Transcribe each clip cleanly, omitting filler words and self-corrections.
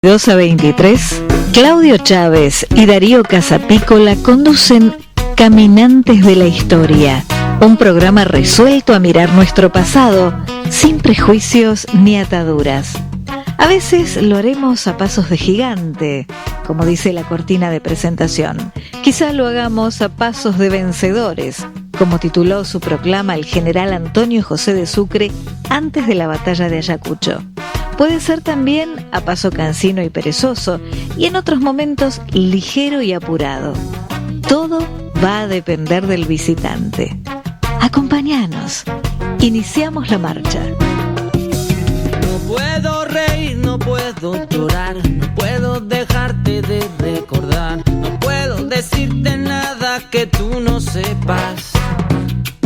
22 a 23, Claudio Chávez y Darío Casapícola conducen Caminantes de la Historia, un programa resuelto a mirar nuestro pasado, sin prejuicios ni ataduras. A veces lo haremos a pasos de gigante, como dice la cortina de presentación. Quizá lo hagamos a pasos de vencedores, como tituló su proclama el general Antonio José de Sucre antes de la batalla de Ayacucho. Puede ser también a paso cansino y perezoso, y en otros momentos ligero y apurado. Todo va a depender del visitante. Acompáñanos. Iniciamos la marcha. No puedo reír, no puedo llorar, no puedo dejarte de recordar, no puedo decirte nada que tú no sepas.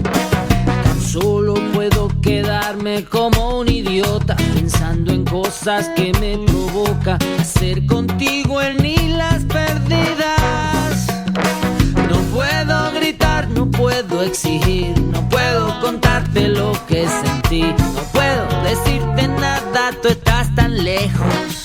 Tan solo puedo quedarme como un idiota, pensando en cosas que me provoca hacer contigo el ni las perdidas. No puedo gritar, no puedo exigir, no puedo contarte lo que sentí, no puedo decirte nada, tú estás tan lejos.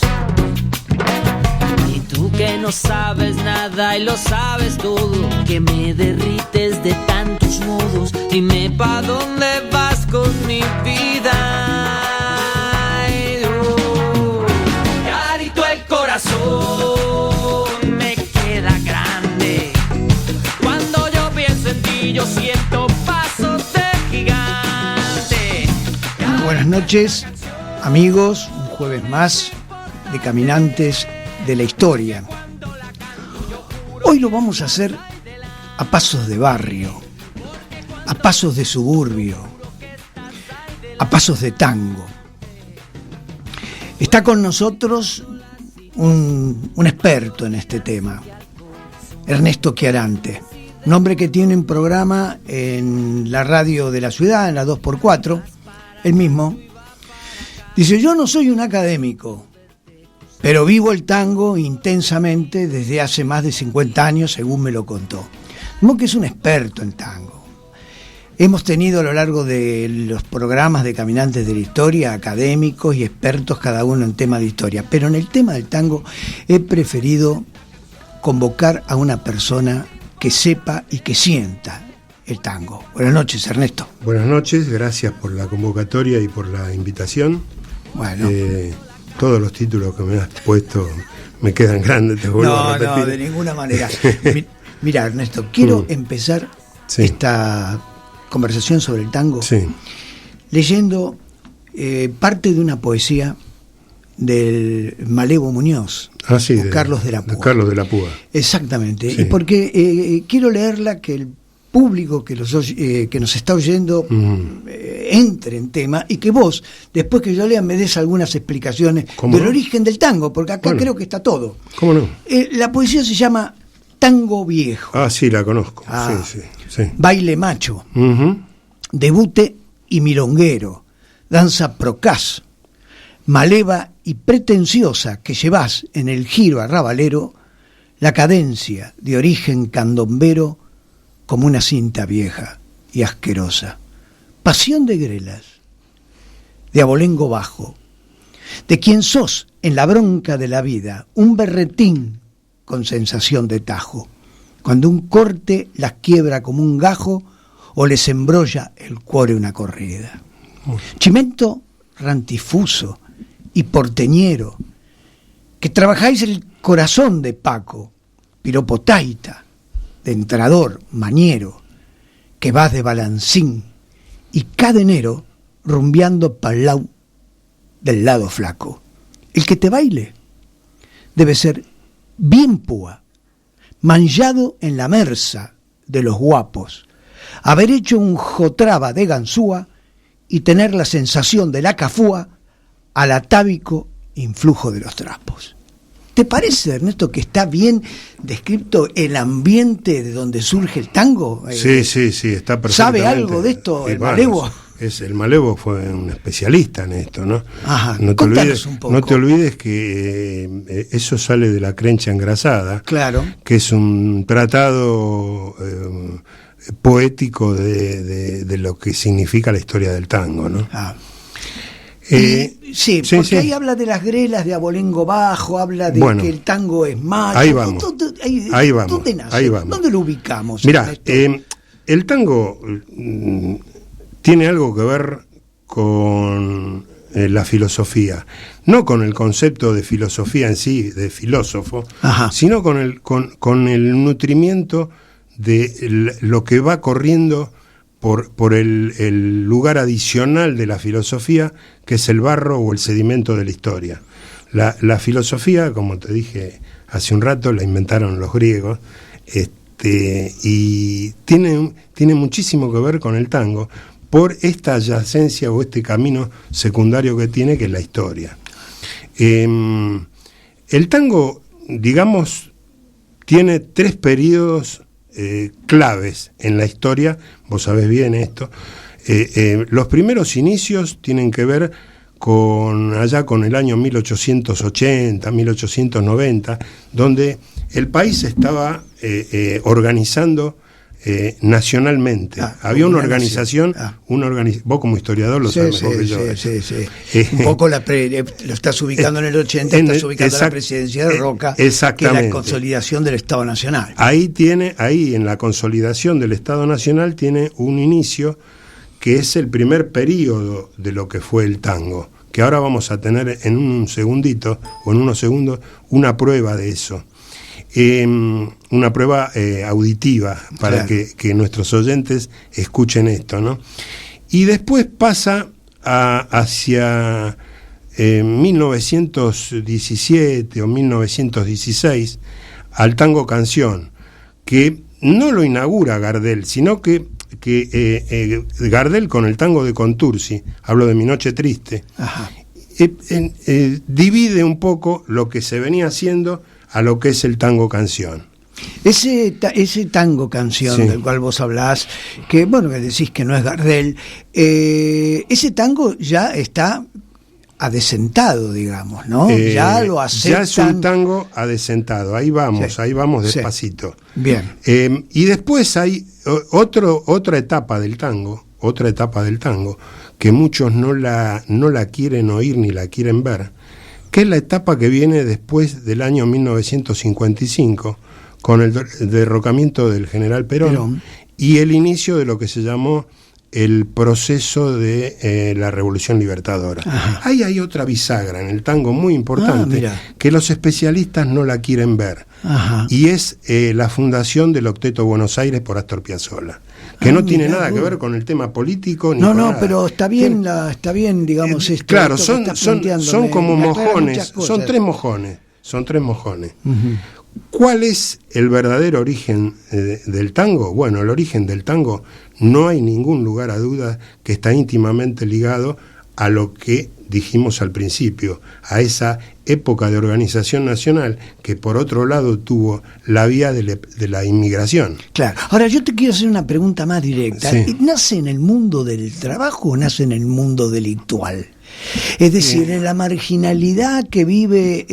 Y tú que no sabes nada y lo sabes todo, que me derrites de tantos modos, dime pa' dónde vas con mi vida. Ay, carito el corazón me queda grande, cuando yo pienso en ti yo siento pasos de gigante. Buenas noches, amigos, un jueves más de Caminantes de la Historia. Hoy lo vamos a hacer a pasos de barrio, a pasos de suburbio, a pasos de tango. Está con nosotros un experto en este tema, Ernesto Chiarante, un hombre que tiene un programa en la radio de la ciudad, en la 2x4, él mismo. Dice, yo no soy un académico, pero vivo el tango intensamente desde hace más de 50 años, según me lo contó. Como que es un experto en tango. Hemos tenido a lo largo de los programas de Caminantes de la Historia académicos y expertos, cada uno en tema de historia, pero en el tema del tango he preferido convocar a una persona que sepa y que sienta el tango. Buenas noches, Ernesto. Buenas noches, gracias por la convocatoria y por la invitación. Bueno. Todos los títulos que me has puesto me quedan grandes, te vuelvo a repetir. No, de ninguna manera. Mira, Ernesto, quiero empezar esta conversación sobre el tango leyendo parte de una poesía del Malevo Muñoz, Carlos de la Púa. Carlos de la Púa. Exactamente, y porque quiero leerla, que el público que nos está oyendo entre en tema, y que vos, después que yo lea, me des algunas explicaciones del origen del tango, porque acá creo que está todo. ¿Cómo no? La poesía se llama Tango Viejo. Ah, sí, la conozco. Sí. Baile macho, debute y milonguero, danza procaz, maleva y pretenciosa, que llevás en el giro arrabalero la cadencia de origen candombero como una cinta vieja y asquerosa. Pasión de grelas, de abolengo bajo, de quien sos en la bronca de la vida, un berretín con sensación de tajo, cuando un corte las quiebra como un gajo o les embrolla el cuore una corrida. Chimento rantifuso y porteñero, que trabajáis el corazón de Paco, piropo taita, de entrador, mañero, que vas de balancín y cadenero rumbeando pa'l lau del lado flaco. El que te baile debe ser bien púa, manchado en la merza de los guapos, haber hecho un jotraba de ganzúa y tener la sensación de la cafúa al atávico influjo de los trapos. ¿Te parece, Ernesto, que está bien descrito el ambiente de donde surge el tango? Sí, está perfectamente. ¿Sabe algo de esto el Malevo? El Malevo fue un especialista en esto, ¿no? Ajá, no contanos un poco. No te olvides que eso sale de La Crencha Engrasada, claro, que es un tratado poético de lo que significa la historia del tango, ¿no? Sí, Sí, porque sí. ahí habla de las grelas de abolengo bajo, habla de Bueno, que el tango es macho. ahí vamos. Ahí vamos, ¿Dónde nace? ahí vamos. ¿Dónde lo ubicamos? Mirá, Ernesto? el tango tiene algo que ver con la filosofía, no con el concepto de filosofía en sí, de filósofo, Ajá. sino con el nutrimiento de lo que va corriendo por el lugar adicional de la filosofía, que es el barro o el sedimento de la historia. La filosofía, como te dije hace un rato, la inventaron los griegos, y tiene muchísimo que ver con el tango, por esta adyacencia o este camino secundario que tiene, que es la historia. El tango, digamos, tiene 3 periodos claves en la historia, vos sabés bien esto. Los primeros inicios tienen que ver allá con el año 1880, 1890, donde el país estaba organizando nacionalmente. Había una organización, vos como historiador lo sabes mejor que yo. Sí. Un poco lo estás ubicando en el 80, estás ubicando la presidencia de Roca, que es la consolidación del Estado Nacional. Ahí en la consolidación del Estado Nacional tiene un inicio que es el primer periodo de lo que fue el tango, que ahora vamos a tener en un segundito o en unos segundos una prueba de eso. Una prueba auditiva para que nuestros oyentes escuchen esto, ¿no? Y después pasa hacia 1917 o 1916 al tango canción, que no lo inaugura Gardel, sino que Gardel con el tango de Contursi, hablo de Mi Noche Triste, divide un poco lo que se venía haciendo a lo que es el tango canción. Ese tango canción del cual vos hablás, que decís que no es Gardel, ese tango ya está adesentado, digamos, ¿no? Ya lo aceptan. Ya es un tango adesentado, ahí vamos despacito. Bien. Y después hay otra etapa del tango, que muchos no la quieren oír ni la quieren ver, que es la etapa que viene después del año 1955, con el derrocamiento del general Perón y el inicio de lo que se llamó el proceso de la Revolución Libertadora. Ajá. Ahí hay otra bisagra en el tango muy importante, que los especialistas no la quieren ver. Ajá. Y es la fundación del Octeto Buenos Aires por Astor Piazzolla, que no tiene nada que ver con el tema político ni con nada. Pero está bien, digamos, esto. Claro, son como mojones, son tres mojones. Uh-huh. ¿Cuál es el verdadero origen del tango? Bueno, el origen del tango no hay ningún lugar a duda que está íntimamente ligado a lo que dijimos al principio, a esa época de organización nacional que por otro lado tuvo la vía de la inmigración. Claro. Ahora yo te quiero hacer una pregunta más directa. Sí. ¿Nace en el mundo del trabajo o nace en el mundo delictual? Es decir, en la marginalidad que vive,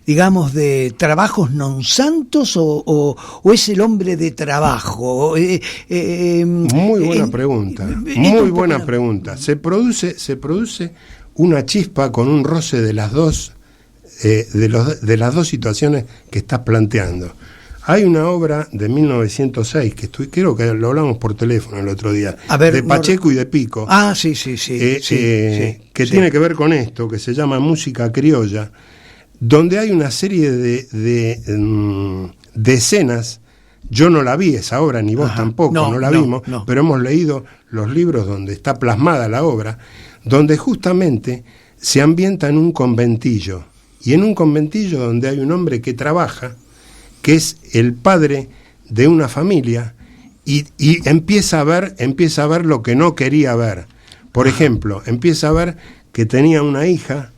digamos, de trabajos non santos o es el hombre de trabajo. Muy buena pregunta. Muy buena pregunta. Se produce una chispa con un roce de las dos situaciones que estás planteando. Hay una obra de 1906 que creo que lo hablamos por teléfono el otro día, de Pacheco y de Pico. Sí. Que tiene que ver con esto, que se llama Música Criolla, donde hay una serie de escenas. Yo no la vi esa obra, ni vos tampoco, no la vimos, pero hemos leído los libros donde está plasmada la obra, donde justamente se ambienta en un conventillo, y en un conventillo donde hay un hombre que trabaja, que es el padre de una familia, y empieza a ver lo que no quería ver. Por ejemplo, empieza a ver que tenía una hija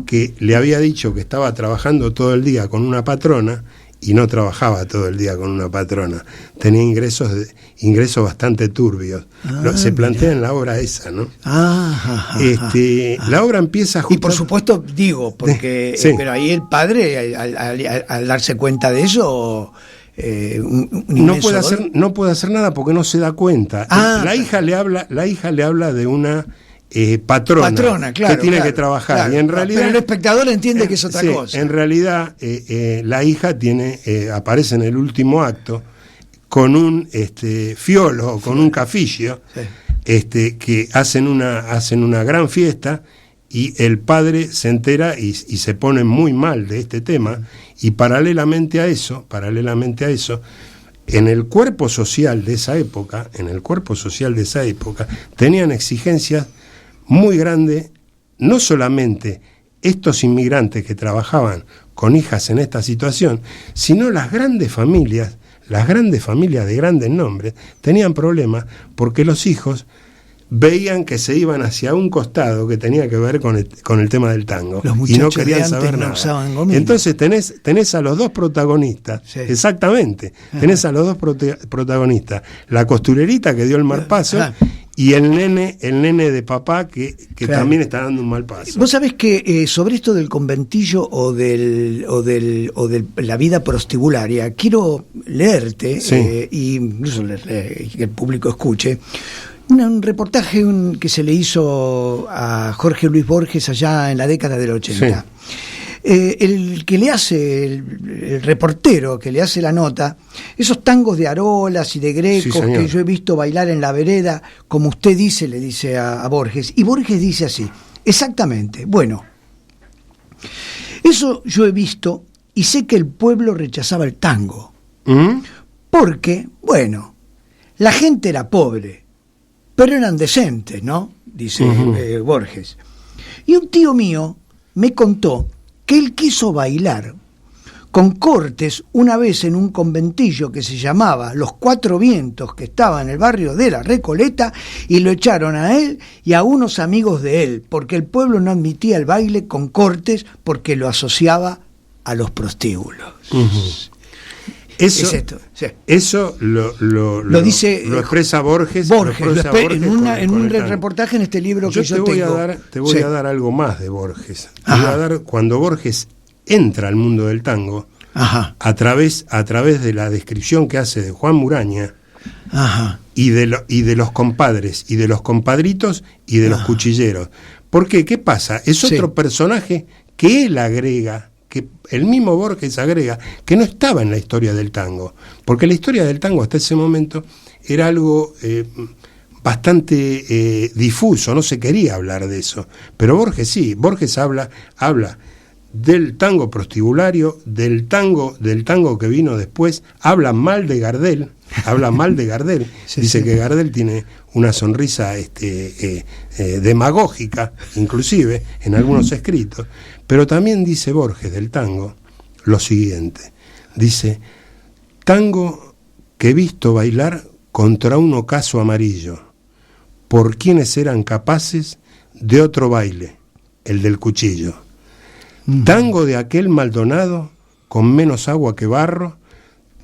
que le había dicho que estaba trabajando todo el día con una patrona, y no trabajaba todo el día con una patrona. Tenía ingresos bastante turbios. Se plantea en la obra esa, ¿no? La obra empieza justo... Y por supuesto, digo, porque pero ahí el padre, al darse cuenta de eso... no puede hacer nada porque no se da cuenta. La hija le habla de una patrona, claro, que tiene que trabajar. Claro, y en realidad, pero el espectador entiende que es otra cosa. En realidad, la hija aparece en el último acto con un fiolo, con un cafillo, que hacen una gran fiesta, y el padre se entera y se pone muy mal de este tema, y paralelamente a eso, en el cuerpo social de esa época, tenían exigencias muy grandes, no solamente estos inmigrantes que trabajaban con hijas en esta situación, sino las grandes familias de grandes nombres, tenían problemas porque los hijos veían que se iban hacia un costado que tenía que ver con el tema del tango, y no querían saber nada. Entonces tenés a los dos protagonistas, exactamente, tenés a los dos protagonistas, la costurerita que dio el mal paso, y el nene de papá que también está dando un mal paso. Vos sabés que sobre esto del conventillo o de la vida prostibularia, quiero leerte, y incluso que el público escuche, un reportaje que se le hizo a Jorge Luis Borges allá en la década del 80. El que le hace, el reportero que le hace la nota, esos tangos de Arolas y de Grecos que yo he visto bailar en la vereda, como usted dice, le dice a Borges, y Borges dice así, exactamente, bueno, eso yo he visto y sé que el pueblo rechazaba el tango, porque, bueno, la gente era pobre, pero eran decentes, ¿no? Dice Borges. Y un tío mío me contó que él quiso bailar con Cortes una vez en un conventillo que se llamaba Los Cuatro Vientos, que estaba en el barrio de La Recoleta, y lo echaron a él y a unos amigos de él, porque el pueblo no admitía el baile con Cortes porque lo asociaba a los prostíbulos. Eso lo dice, lo expresa Borges. En un reportaje en este libro que yo tengo. Te voy a dar algo más de Borges. Te voy a dar cuando Borges entra al mundo del tango, a través de la descripción que hace de Juan Muraña, y de los compadres, y de los compadritos, y de los cuchilleros. ¿Por qué? ¿Qué pasa? Es otro personaje que él agrega, que el mismo Borges agrega, que no estaba en la historia del tango, porque la historia del tango hasta ese momento era algo bastante difuso, no se quería hablar de eso, pero Borges sí, Borges habla del tango prostibulario, del tango que vino después, habla mal de Gardel, dice que Gardel tiene una sonrisa demagógica, inclusive en algunos escritos, pero también dice Borges del tango lo siguiente, dice: tango que he visto bailar contra un ocaso amarillo, por quienes eran capaces de otro baile, el del cuchillo. Tango de aquel Maldonado con menos agua que barro,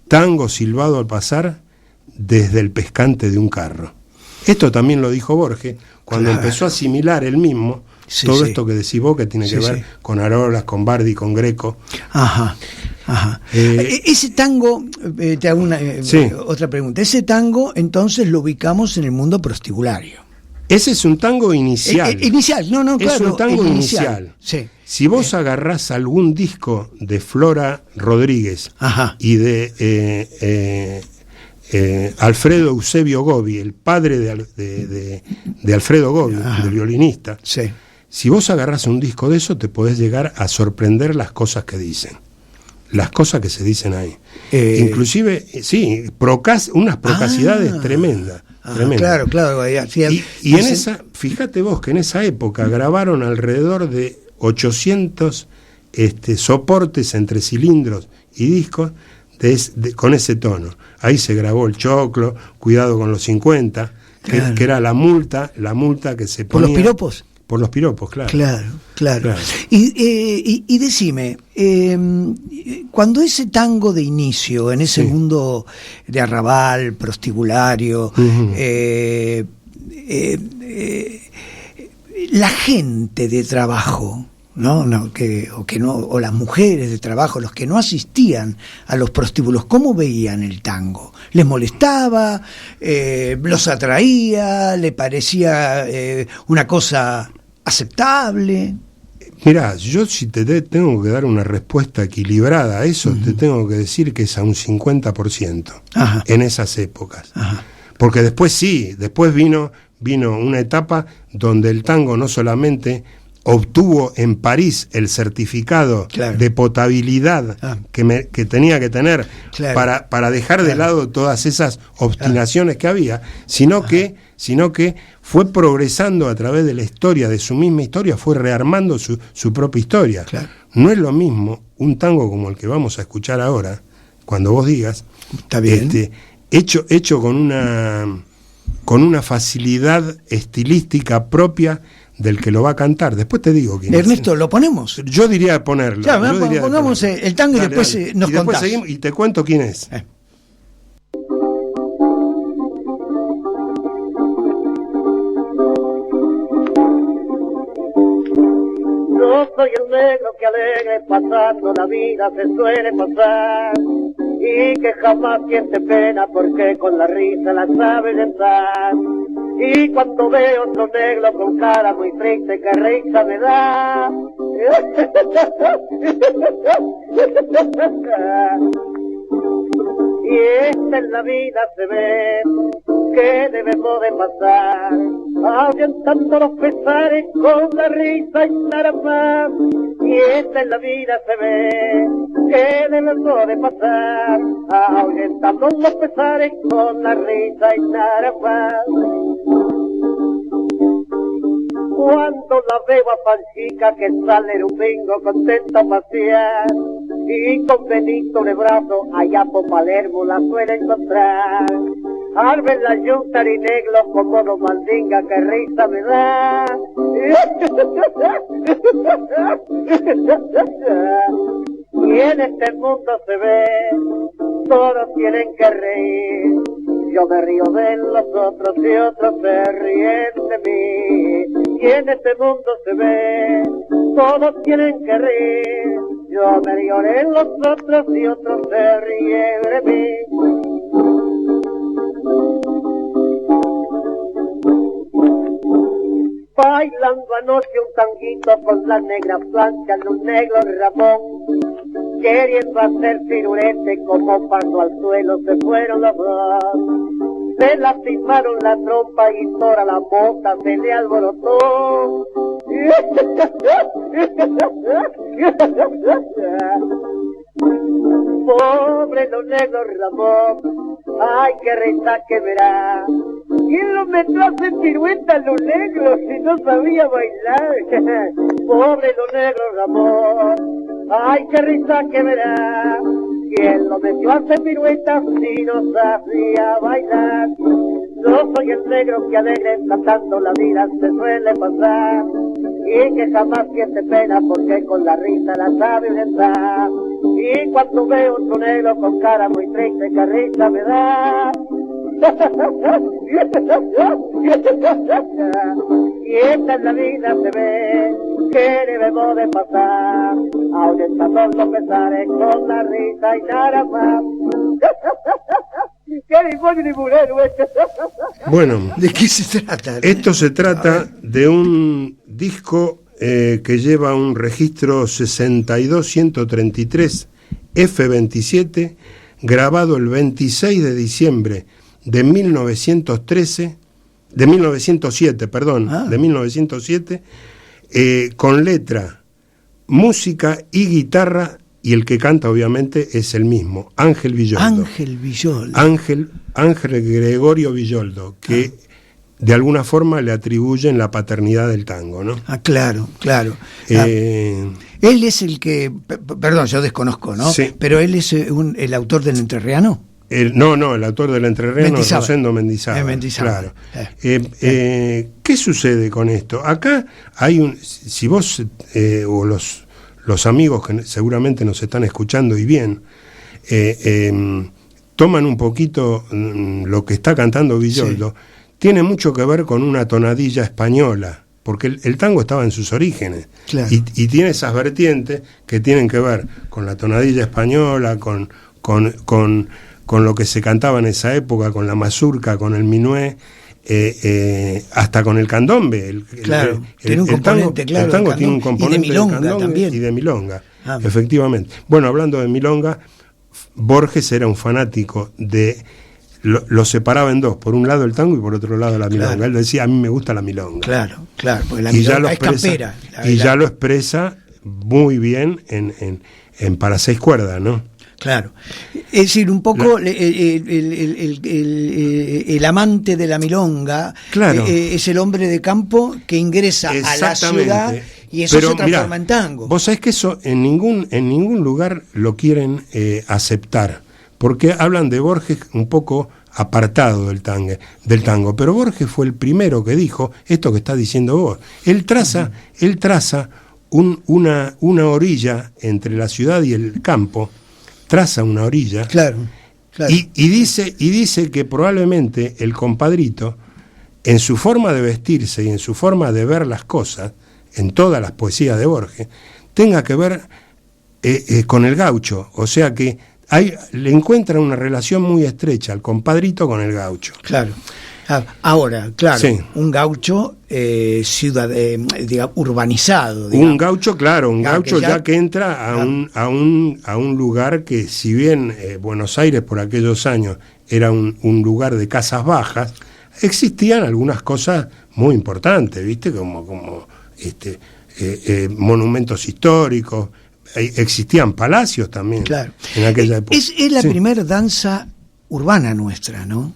tango silbado al pasar desde el pescante de un carro. Esto también lo dijo Borges cuando empezó a asimilar él mismo todo esto que decís vos, que tiene que ver con Arolas, con Bardi, con Greco. Ese tango, te hago otra pregunta. Ese tango entonces lo ubicamos en el mundo prostibulario. Ese es un tango inicial. Claro. Es un tango inicial. Si vos agarrás algún disco de Flora Rodríguez y de Alfredo Eusebio Gobi, el padre de Alfredo Gobi, del violinista, si vos agarrás un disco de eso, te podés llegar a sorprender las cosas que dicen. Las cosas que se dicen ahí. Inclusive, unas procacidades tremendas. Claro. Y en esa, fíjate vos que en esa época grabaron alrededor de 800 soportes entre cilindros y discos con ese tono. Ahí se grabó El Choclo, Cuidado con los 50, que era la multa que se ponía. ¿Por los piropos? Por los piropos, claro. Claro. Y decime, cuando ese tango de inicio, en ese mundo de arrabal, prostibulario, la gente de trabajo, ¿no? O las mujeres de trabajo, los que no asistían a los prostíbulos, ¿cómo veían el tango? ¿Les molestaba? ¿Los atraía? ¿Le parecía una cosa aceptable? Mirá, yo si tengo que dar una respuesta equilibrada a eso, te tengo que decir que es a un 50%. Ajá. En esas épocas. Ajá. Porque después vino una etapa donde el tango no solamente obtuvo en París el certificado de potabilidad que tenía que tener para dejar de lado todas esas obstinaciones que había, sino que fue progresando a través de la historia, de su misma historia, fue rearmando su propia historia. Claro. No es lo mismo un tango como el que vamos a escuchar ahora, cuando vos digas, está bien. Hecho con una facilidad estilística propia del que lo va a cantar. Después te digo quién Ernesto, ¿lo ponemos? Yo diría ponerlo. Ya, pongamos el tango. Dale, y después nos contás. Seguimos y te cuento quién es. Yo soy el negro que alegre pasando la vida se suele pasar y que jamás siente pena porque con la risa la sabe lentar. Y cuando veo otro negro con cara muy triste, que risa me da. Y esta en la vida se ve que debemos de pasar, ahuyentando los pesares con la risa y nada más. Y esta en la vida se ve que debemos de pasar, ahuyentando los pesares con la risa y nada más. Cuando la veo a Panchica que sale el domingo contenta a pasear, y con Benito de brazo allá por Palermo la suele encontrar. Al ver la yunta y negro como los mandinga, que risa me da. Y en este mundo se ve, todos tienen que reír. Yo me río de los otros y otros se ríen de mí. Y en este mundo se ve, todos tienen que reír. Yo me río de los otros y otros se ríen de mí. Bailando anoche un tanguito con la negra plancha de un negro Ramón, queriendo hacer pirurete como pasó al suelo se fueron los dos. Se lastimaron la trompa y toda la bota se le alborotó. Pobre los negros Ramón, ay qué risa que verá. ¿Quién lo metió a hacer pirueta los negros si no sabía bailar? Pobre los negros Ramón, ay qué risa que verá. ¿Quién lo metió a hacer piruetas si no sabía bailar? Yo soy el negro que alegre cantando la vida se suele pasar, y que jamás siente pena porque con la risa la sabe orientar. Y cuando veo otro negro con cara muy triste, que risa me da. Y esta en la vida se ve que debemos de pasar, ahuyentando los pesares con la risa y nada más. Bueno, ¿de qué se trata? Esto se trata de un disco que lleva un registro 62133 F27, grabado el 26 de diciembre de 1907, con letra, música y guitarra, y el que canta obviamente es el mismo, Ángel Villoldo. Ángel Gregorio Villoldo, que de alguna forma le atribuyen la paternidad del tango, ¿no? Claro. Él es el que, perdón, yo desconozco, ¿no? Sí. Pero él es el autor del Entrerriano. El autor del Entrerriano es Rosendo Mendizábal. Claro. ¿Qué sucede con esto? Acá hay si vos o los amigos que seguramente nos están escuchando y bien, toman un poquito lo que está cantando Villoldo, sí, tiene mucho que ver con una tonadilla española, porque el tango estaba en sus orígenes. Claro. Y tiene esas vertientes que tienen que ver con la tonadilla española, con lo que se cantaba en esa época, con la mazurca, con el minué, hasta con el candombe. Claro, tiene un componente, claro. El tango tiene un componente y de milonga candombe también. Y de milonga, efectivamente. Bueno, hablando de milonga, Borges era un fanático de... Lo separaba en dos, por un lado el tango y por otro lado la milonga. Claro. Él decía, a mí me gusta la milonga. Claro, porque la milonga es campera. Ya lo expresa muy bien en Para 6 cuerdas, ¿no? Claro. Es decir, un poco el amante de la milonga, claro, es el hombre de campo que ingresa a la ciudad y eso se transforma en tango. Vos sabés que eso en ningún lugar lo quieren aceptar, porque hablan de Borges un poco apartado del tango, pero Borges fue el primero que dijo esto que estás diciendo vos. Él traza una orilla entre la ciudad y el campo, traza una orilla, claro. Y dice que probablemente el compadrito, en su forma de vestirse y en su forma de ver las cosas, en todas las poesías de Borges, tenga que ver con el gaucho, o sea que le encuentra una relación muy estrecha al compadrito con el gaucho. Claro. Ahora, claro, sí, un gaucho urbanizado. Digamos. Un gaucho, claro, gaucho ya que entra a un lugar que, si bien Buenos Aires por aquellos años era un lugar de casas bajas, existían algunas cosas muy importantes, ¿viste? Como monumentos históricos, existían palacios también, claro, en aquella época. Es la primera danza urbana nuestra, ¿no?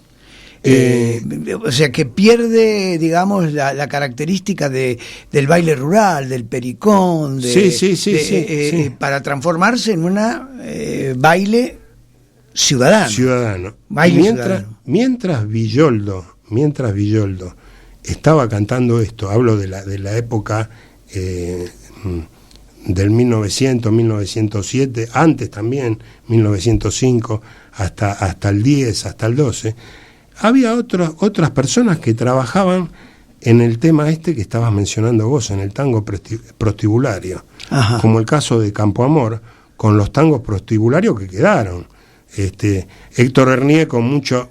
O sea, que pierde, digamos, la característica del baile rural, del pericón, para transformarse en una baile ciudadano. Mientras Villoldo estaba cantando esto, hablo de la época del 1900, 1907, antes también, 1905, hasta el 10, hasta el 12, había otras personas que trabajaban en el tema que estabas mencionando vos, en el tango prostibulario. Ajá. Como el caso de Campo Amor, con los tangos prostibularios que quedaron. Héctor Hernier con mucho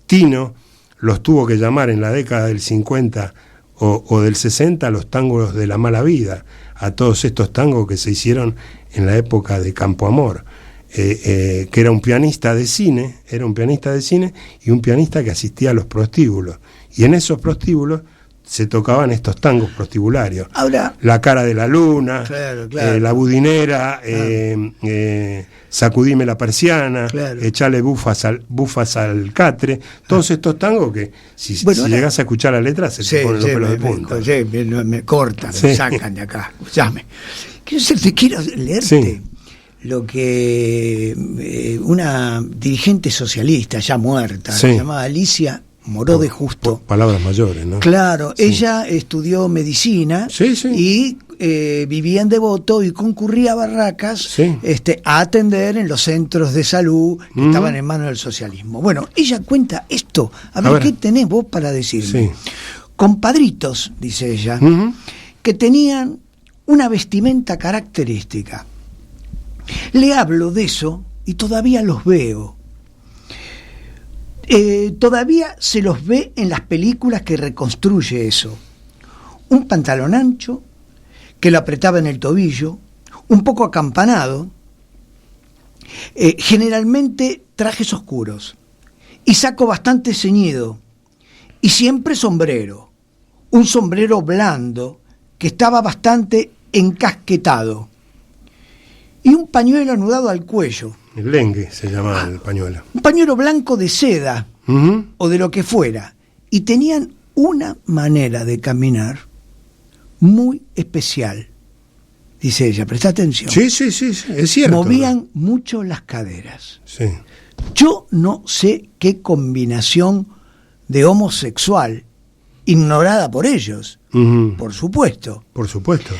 tino los tuvo que llamar en la década del 50 o del 60 los tangos de la mala vida, a todos estos tangos que se hicieron en la época de Campo Amor. Que era un pianista de cine y un pianista que asistía a los prostíbulos, y en esos prostíbulos se tocaban estos tangos prostibularios. Ahora, La cara de la luna, claro. La budinera, Sacudime la persiana, claro. Echale bufas al catre, todos estos tangos que si llegás a escuchar la letra se te ponen los pelos de punta. Me cortan, me sacan de acá. Quiero leerte lo que una dirigente socialista ya muerta, llamada Alicia Moró de Justo. Palabras mayores, ¿no? Claro, ella estudió medicina y vivía en Devoto y concurría a Barracas a atender en los centros de salud que estaban en manos del socialismo. Bueno, ella cuenta esto. A ver qué tenés vos para decirme. Sí. Compadritos, dice ella, que tenían una vestimenta característica. Le hablo de eso y todavía los veo. Todavía se los ve en las películas que reconstruye eso. Un pantalón ancho que lo apretaba en el tobillo, un poco acampanado, generalmente trajes oscuros y saco bastante ceñido y siempre sombrero, un sombrero blando que estaba bastante encasquetado y un pañuelo anudado al cuello. El lengue se llamaba el pañuelo. Un pañuelo blanco de seda o de lo que fuera. Y tenían una manera de caminar muy especial. Dice ella, presta atención. Sí, es cierto. Movían mucho las caderas. Sí. Yo no sé qué combinación de homosexual, ignorada por ellos, por supuesto. Por supuesto.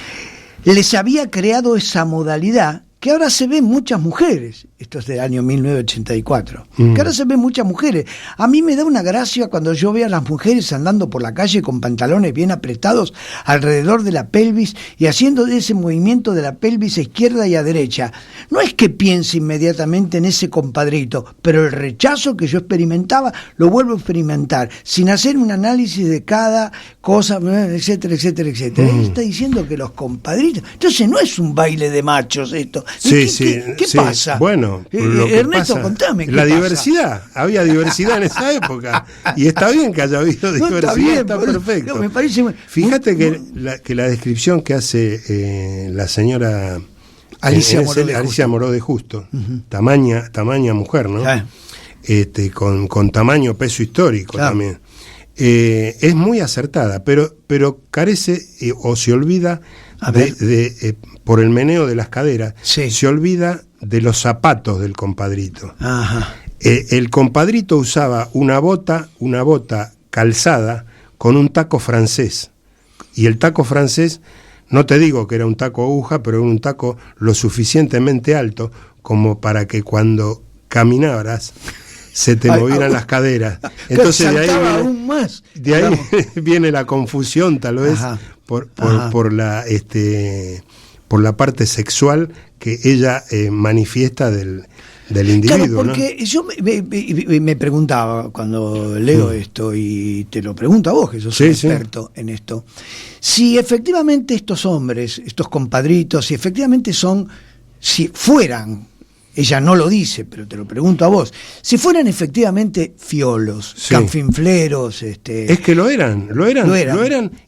Les había creado esa modalidad que ahora se ven muchas mujeres, esto es del año 1984, que ahora se ven muchas mujeres. A mí me da una gracia cuando yo veo a las mujeres andando por la calle con pantalones bien apretados alrededor de la pelvis y haciendo ese movimiento de la pelvis a izquierda y a derecha. No es que piense inmediatamente en ese compadrito, pero el rechazo que yo experimentaba lo vuelvo a experimentar, sin hacer un análisis de cada cosa, etcétera, etcétera, etcétera. Él está diciendo que los compadritos, entonces no es un baile de machos esto. ¿Qué pasa? Bueno, Ernesto, pasa, contame. La diversidad, había diversidad en esa época y está bien que haya habido diversidad, está perfecto. No, me parece Fíjate que la descripción que hace la señora Alicia Moró de Justo, tamaña mujer, ¿no? Con tamaño, peso histórico también. Es muy acertada, pero carece o se olvida por el meneo de las caderas, se olvida de los zapatos del compadrito. Ajá. El compadrito usaba una bota calzada con un taco francés, y el taco francés, no te digo que era un taco aguja, pero era un taco lo suficientemente alto como para que cuando caminaras se te movieran las caderas. Entonces de ahí viene la confusión, tal vez. Ajá. Por la parte sexual que ella manifiesta del individuo. Claro, porque ¿no? Yo me preguntaba cuando leo esto, y te lo pregunto a vos, que sos un experto en esto, si efectivamente estos hombres, estos compadritos, si fueran, ella no lo dice, pero te lo pregunto a vos, si fueran efectivamente fiolos, canfinfleros, Es que lo eran,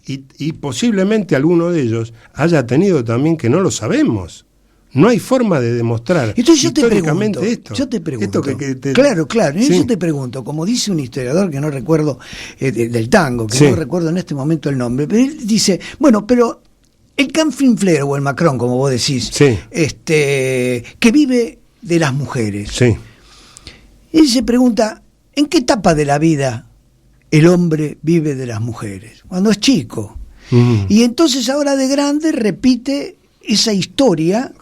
y posiblemente alguno de ellos haya tenido también, que no lo sabemos. No hay forma de demostrar. Entonces históricamente yo te pregunto. Esto Claro. Yo te pregunto, como dice un historiador que no recuerdo, del tango, que no recuerdo en este momento el nombre, pero él dice, bueno, pero el canfinflero o el macrón, como vos decís, que vive de las mujeres. Sí. Él se pregunta, ¿en qué etapa de la vida el hombre vive de las mujeres? Cuando es chico. Y entonces ahora de grande repite esa historia,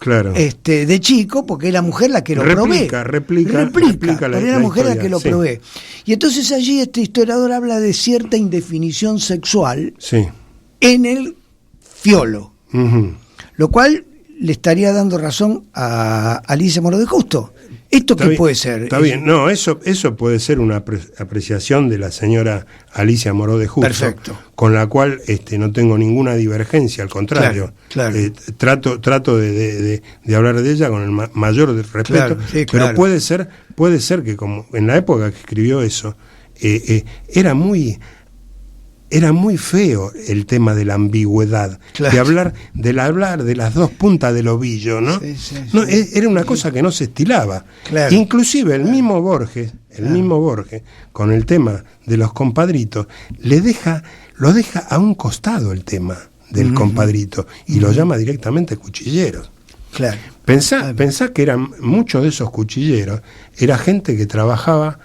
de chico, porque es la mujer la que lo provee. Replica, pero es la mujer la que lo provee. Y entonces allí este historiador habla de cierta indefinición sexual en el fiolo, lo cual le estaría dando razón a Alicia Moró de Justo. ¿Esto qué puede ser? Está bien, no, eso puede ser una apreciación de la señora Alicia Moró de Justo. Perfecto. Con la cual no tengo ninguna divergencia, al contrario. Claro. Trato de hablar de ella con el mayor respeto, pero puede ser que, como en la época que escribió eso, era muy feo el tema de la ambigüedad, de hablar de las dos puntas del ovillo, ¿no? Era una cosa que no se estilaba. Claro. Inclusive el mismo Borges, con el tema de los compadritos, lo deja a un costado el tema del compadrito, y lo llama directamente cuchilleros. Claro. Pensá que eran muchos de esos cuchilleros, era gente que trabajaba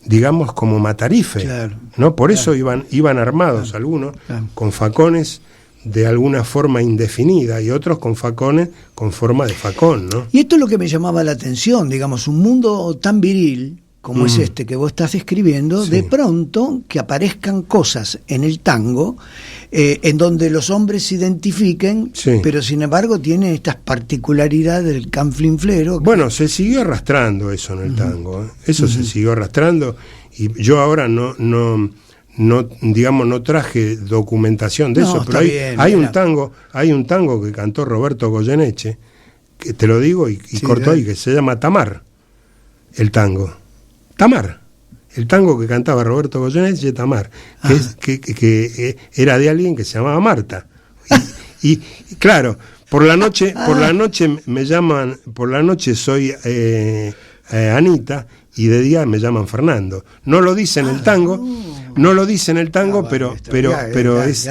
digamos como matarife, ¿no? Por eso iban armados, algunos con facones de alguna forma indefinida y otros con facones con forma de facón, ¿no? Y esto es lo que me llamaba la atención, digamos, un mundo tan viril como es este que vos estás escribiendo, de pronto que aparezcan cosas en el tango en donde los hombres se identifiquen, pero sin embargo tiene estas particularidades del canfinflero. Bueno, se siguió arrastrando eso en el tango, eso se siguió arrastrando, y yo ahora no traje documentación de eso, pero hay un tango que cantó Roberto Goyeneche, que te lo digo y corto ahí, que se llama Tamar, el tango que cantaba Roberto Goyeneche, Tamar, que era de alguien que se llamaba Marta. Y claro, por la noche me llaman, por la noche soy Anita, y de día me llaman Fernando. No lo dice en el tango, pero es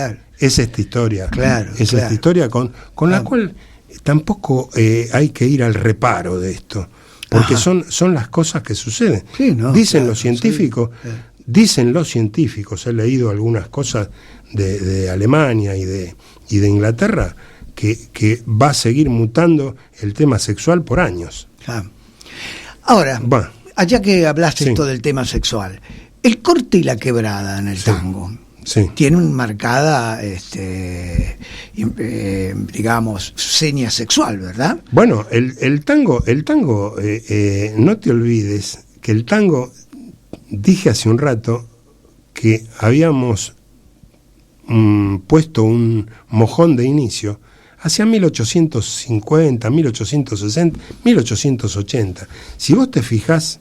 esta historia. Esta historia con la cual tampoco hay que ir al reparo de esto. Porque son las cosas que suceden. Dicen los científicos, he leído algunas cosas de Alemania y de Inglaterra, que va a seguir mutando el tema sexual por años. Ahora, bueno, allá que hablaste sí. esto del tema sexual, el corte y la quebrada en el Sí. tango Sí. tiene una marcada, digamos, seña sexual, ¿verdad? Bueno, el tango, no te olvides que el tango, dije hace un rato que habíamos puesto un mojón de inicio hacia 1850, 1860, 1880. Si vos te fijás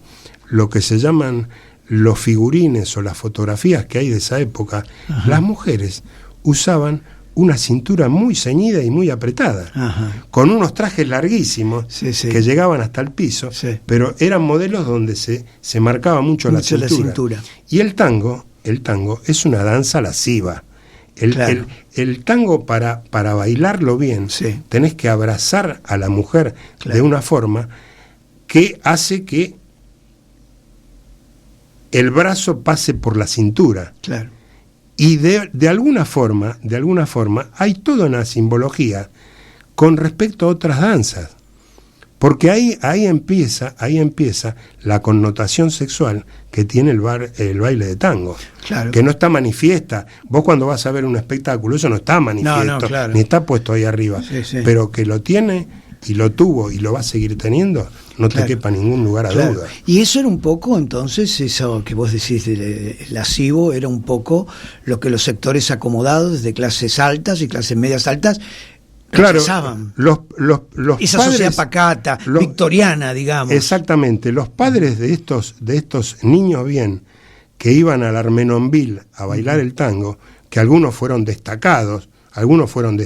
lo que se llaman los figurines o las fotografías que hay de esa época, ajá, las mujeres usaban una cintura muy ceñida y muy apretada, ajá, con unos trajes larguísimos, sí, sí, que llegaban hasta el piso, sí, pero eran modelos donde se marcaba mucho la cintura. Y el tango es una danza lasciva. Claro. El tango, para bailarlo bien, sí, tenés que abrazar a la mujer, claro, de una forma que hace que el brazo pase por la cintura. Claro. Y de alguna forma hay toda una simbología con respecto a otras danzas. Porque ahí empieza la connotación sexual que tiene el baile de tango. Claro. Que no está manifiesta. Vos cuando vas a ver un espectáculo, eso no está manifiesto, claro, ni está puesto ahí arriba. Sí, sí. Pero que lo tiene y lo tuvo y lo va a seguir teniendo, no, claro, te quepa ningún lugar a, claro, duda. Y eso era un poco, entonces, eso que vos decís lascivo, era un poco lo que los sectores acomodados de clases altas y clases medias altas, claro, los esa padres, sociedad pacata, victoriana, digamos. Exactamente, los padres de estos niños bien que iban al Armenonville a bailar el tango, que algunos fueron destacados, algunos fueron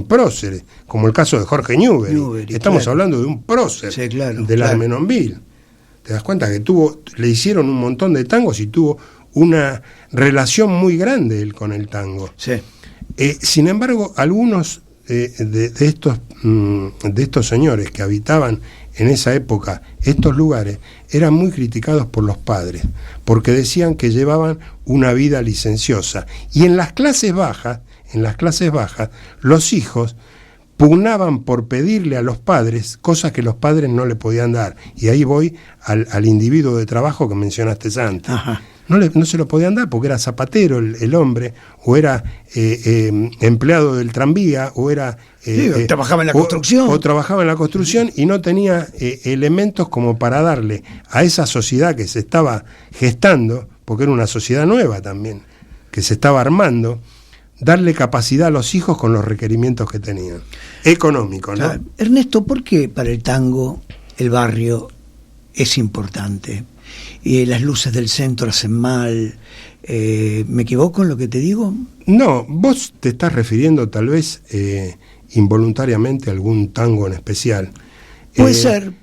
próceres, como el caso de Jorge Newbery. Estamos, claro, hablando de un prócer, sí, claro, del, claro, Armenonville. Te das cuenta que le hicieron un montón de tangos y tuvo una relación muy grande él con el tango. Sí. Sin embargo, algunos de estos señores que habitaban en esa época estos lugares eran muy criticados por los padres, porque decían que llevaban una vida licenciosa. Y en las clases bajas, los hijos pugnaban por pedirle a los padres cosas que los padres no le podían dar. Y ahí voy al individuo de trabajo que mencionaste antes. Ajá. No se lo podían dar porque era zapatero el hombre, o era empleado del tranvía, o era... trabajaba en la construcción. O trabajaba en la construcción y no tenía elementos como para darle a esa sociedad que se estaba gestando, porque era una sociedad nueva también, que se estaba armando, darle capacidad a los hijos con los requerimientos que tenían. Económicos, ¿no? Claro. Ernesto, ¿por qué para el tango el barrio es importante? Las luces del centro hacen mal. ¿Me equivoco en lo que te digo? No, vos te estás refiriendo tal vez involuntariamente a algún tango en especial. Puede ser.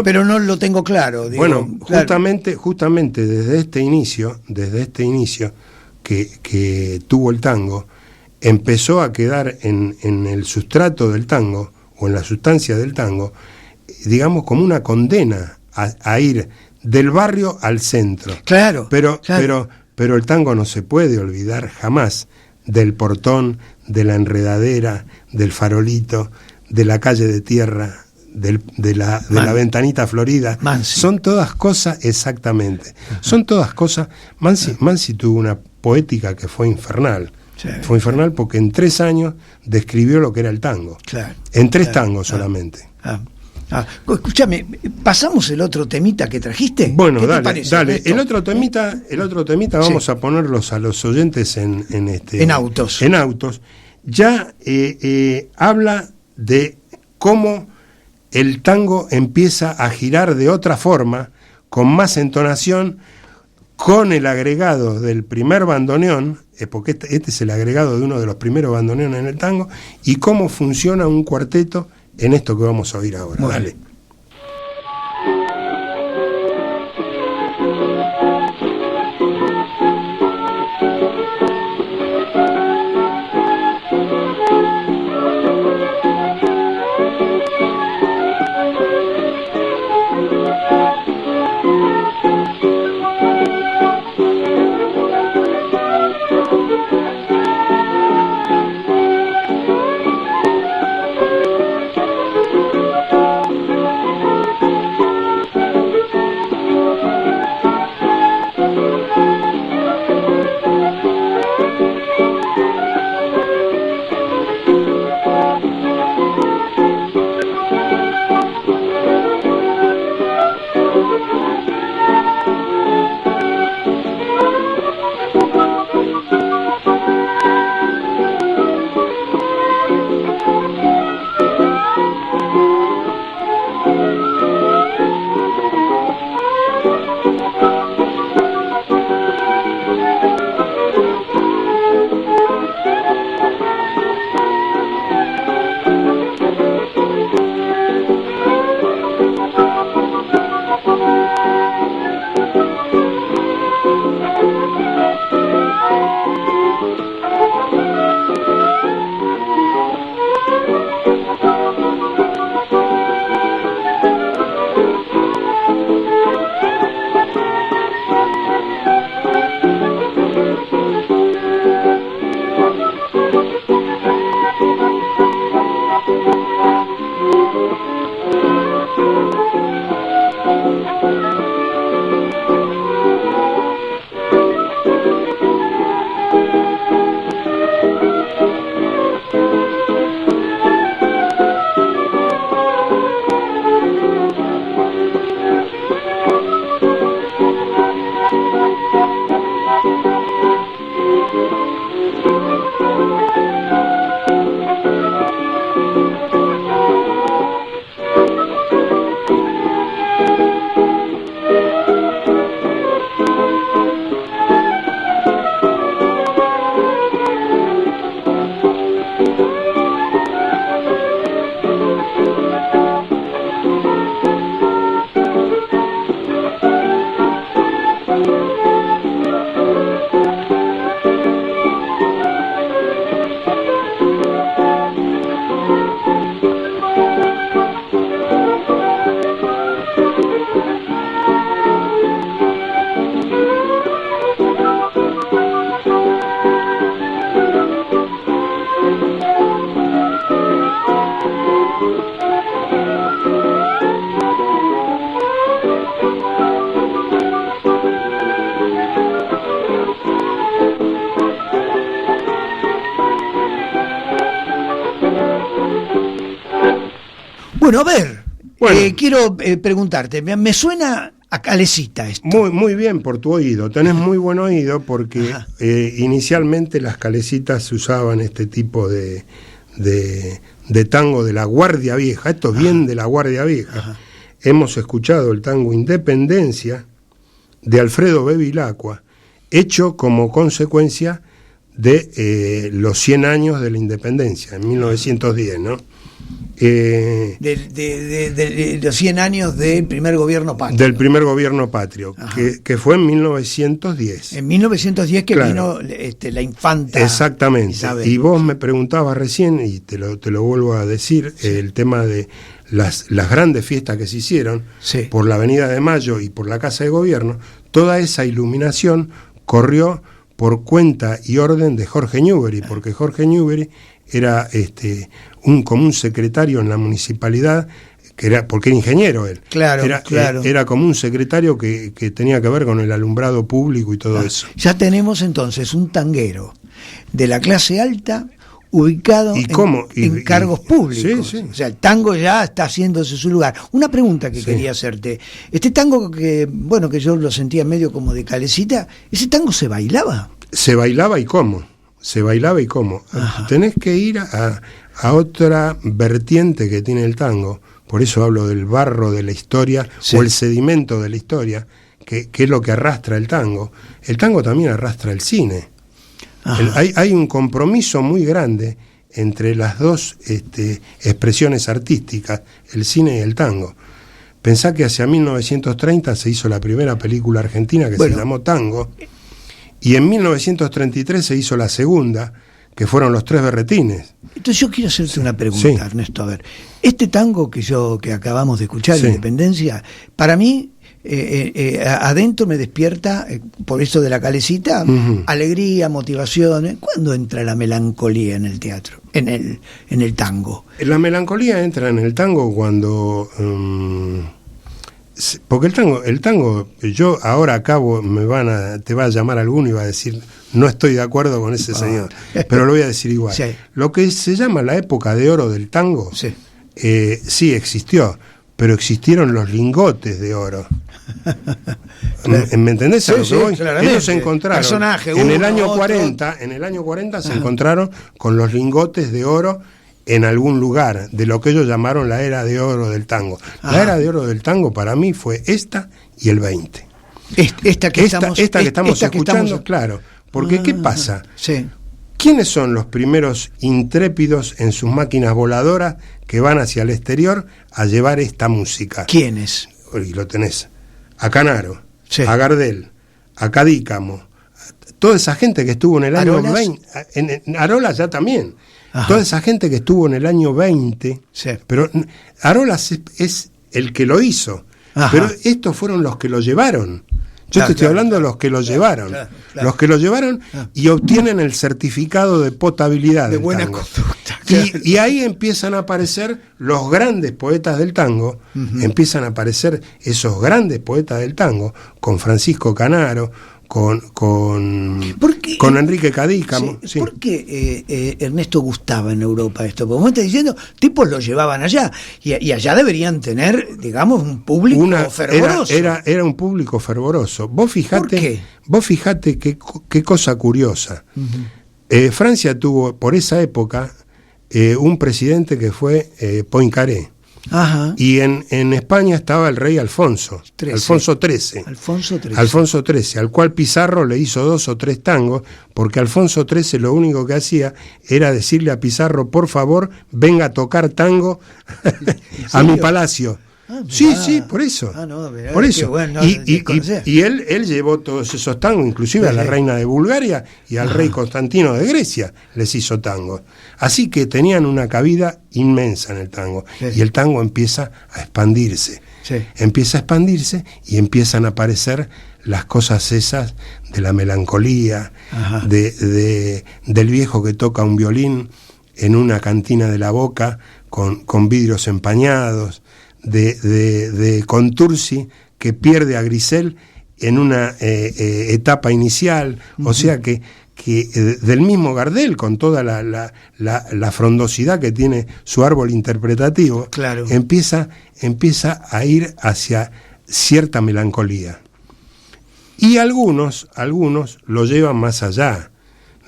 Pero no lo tengo claro. Digo, bueno, claro, justamente desde este inicio que tuvo el tango, empezó a quedar en el sustrato del tango, o en la sustancia del tango, digamos, como una condena a ir del barrio al centro. Claro. Pero el tango no se puede olvidar jamás del portón, de la enredadera, del farolito, de la calle de tierra, de la ventanita florida. Mansi. Son todas cosas, exactamente. Ajá. Son todas cosas. Mansi tuvo una poética que fue infernal. Sí. Fue infernal porque en 3 años describió lo que era el tango. Claro. En 3 tangos solamente. Escúchame, ¿pasamos el otro temita que trajiste? Bueno, dale. El otro temita vamos a ponerlos a los oyentes en autos. En autos. Ya habla de cómo el tango empieza a girar de otra forma, con más entonación, con el agregado del primer bandoneón, porque este es el agregado de uno de los primeros bandoneones en el tango, y cómo funciona un cuarteto en esto que vamos a oír ahora. Bueno. Dale. Bueno, a ver, quiero preguntarte, me suena a Calecita esto. Muy bien por tu oído, tenés muy buen oído porque inicialmente las calecitas se usaban este tipo de tango de la Guardia Vieja, esto es bien de la Guardia Vieja. Ajá. Hemos escuchado el tango Independencia de Alfredo Bevilacqua, hecho como consecuencia de los 100 años de la independencia, en 1910, ¿no? De los 100 años del primer gobierno patrio. Del primer gobierno patrio, que fue en 1910. En 1910 que vino la infanta. Exactamente. Isabel. Y vos me preguntabas recién, y te lo vuelvo a decir, el tema de las grandes fiestas que se hicieron por la Avenida de Mayo y por la Casa de Gobierno. Toda esa iluminación corrió por cuenta y orden de Jorge Newbery, porque Jorge Newbery era como un secretario en la municipalidad, porque era ingeniero él. Claro. Era como un secretario que tenía que ver con el alumbrado público y todo eso. Ya tenemos entonces un tanguero de la clase alta ubicado en cargos públicos. Sí. O sea, el tango ya está haciéndose su lugar. Una pregunta que quería hacerte. Este tango que yo lo sentía medio como de Calecita, ¿ese tango se bailaba? Se bailaba y cómo. Tenés que ir a otra vertiente que tiene el tango. Por eso hablo del barro de la historia o el sedimento de la historia, que es lo que arrastra el tango. El tango también arrastra el cine. Hay un compromiso muy grande entre las dos expresiones artísticas, el cine y el tango. Pensá que hacia 1930 se hizo la primera película argentina que se llamó Tango, y en 1933 se hizo la segunda, que fueron Los Tres Berretines. Entonces yo quiero hacerte una pregunta, Ernesto. A ver, este tango que acabamos de escuchar, Independencia, para mí adentro me despierta, por eso de la Calecita, alegría, motivación. ¿Cuándo entra la melancolía en el teatro, en el tango? La melancolía entra en el tango cuando... porque el tango, yo ahora acabo, te va a llamar alguno y va a decir, no estoy de acuerdo con ese señor, pero lo voy a decir igual. Lo que se llama la época de oro del tango, sí existió, pero existieron los lingotes de oro. ¿Me entendés a lo que voy? Ellos se encontraron en el año 40 se encontraron con los lingotes de oro en algún lugar de lo que ellos llamaron la era de oro del tango. La era de oro del tango para mí fue esta y el 20. Esta que estamos escuchando, claro. Porque ¿qué pasa? Sí. ¿Quiénes son los primeros intrépidos en sus máquinas voladoras que van hacia el exterior a llevar esta música? ¿Quiénes? Y lo tenés. A Canaro, sí, a Gardel, a Cadícamo, toda esa gente que estuvo en el año 20, en Arolas ya también. Ajá. Toda esa gente que estuvo en el año 20, sí, pero Arolas es el que lo hizo. Ajá. Pero estos fueron los que lo llevaron. Yo te estoy hablando de los que lo llevaron. Los que lo llevaron y obtienen el certificado de potabilidad de del buena tango. conducta. Y ahí empiezan a aparecer los grandes poetas del tango, empiezan a aparecer esos grandes poetas del tango, con Francisco Canaro, con Enrique Cadícamo. Sí. ¿Por qué Ernesto gustaba en Europa esto? Porque vos estás diciendo, tipos lo llevaban allá, y allá deberían tener, digamos, un público fervoroso. Era un público fervoroso. Vos fijate, ¿por qué? Vos fijate qué cosa curiosa. Francia tuvo, por esa época, un presidente que fue Poincaré. Ajá. Y en España estaba el rey Alfonso XIII, al cual Pizarro le hizo 2 o 3 tangos, porque Alfonso XIII lo único que hacía era decirle a Pizarro, por favor, venga a tocar tango a mi palacio. Sí, por eso. Por eso. Bueno, y él llevó todos esos tangos, inclusive a la reina de Bulgaria y al rey Constantino de Grecia les hizo tangos. Así que tenían una cabida inmensa en el tango. Y el tango empieza a expandirse. Empieza a expandirse y empiezan a aparecer las cosas esas de la melancolía, del viejo que toca un violín en una cantina de la Boca con vidrios empañados, de Contursi que pierde a Grisel en una etapa inicial, o sea que del mismo Gardel, con toda la frondosidad que tiene su árbol interpretativo, claro, empieza a ir hacia cierta melancolía. Y algunos lo llevan más allá.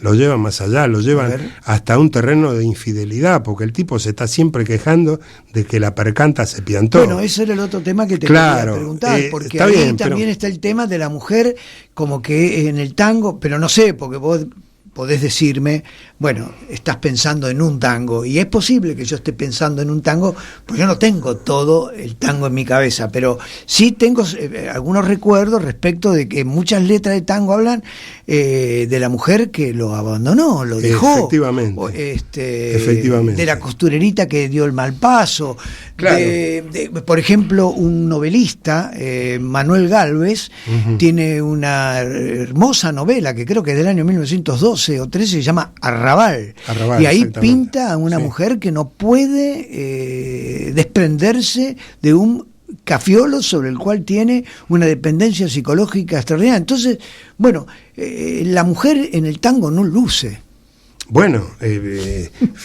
Lo llevan hasta un terreno de infidelidad, porque el tipo se está siempre quejando de que la percanta se piantó. Bueno, ese era el otro tema que te quería preguntar, porque ahí también está el tema de la mujer, como que en el tango, pero no sé, porque vos podés decirme, bueno, estás pensando en un tango, y es posible que yo esté pensando en un tango, porque yo no tengo todo el tango en mi cabeza, pero sí tengo algunos recuerdos respecto de que muchas letras de tango hablan de la mujer que lo abandonó, lo dejó. Efectivamente. De la costurerita que dio el mal paso. Claro. Por ejemplo, un novelista, Manuel Gálvez, tiene una hermosa novela que creo que es del año 1912 o 13, se llama Arrabal, y ahí pinta a una mujer que no puede desprenderse de un cafiolo sobre el cual tiene una dependencia psicológica extraordinaria. Entonces, bueno, la mujer en el tango no luce. Bueno,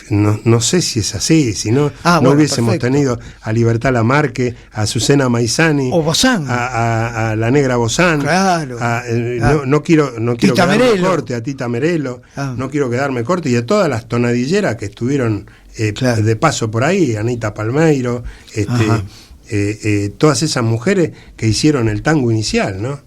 no sé si es así, si no, no hubiésemos tenido a Libertad Lamarque, a Azucena Maizani, o Bozán, a la Negra Bozán, claro, no quiero quedarme corte, a Tita Merelo, no quiero quedarme corte, y a todas las tonadilleras que estuvieron de paso por ahí, Anita Palmeiro, todas esas mujeres que hicieron el tango inicial, ¿no?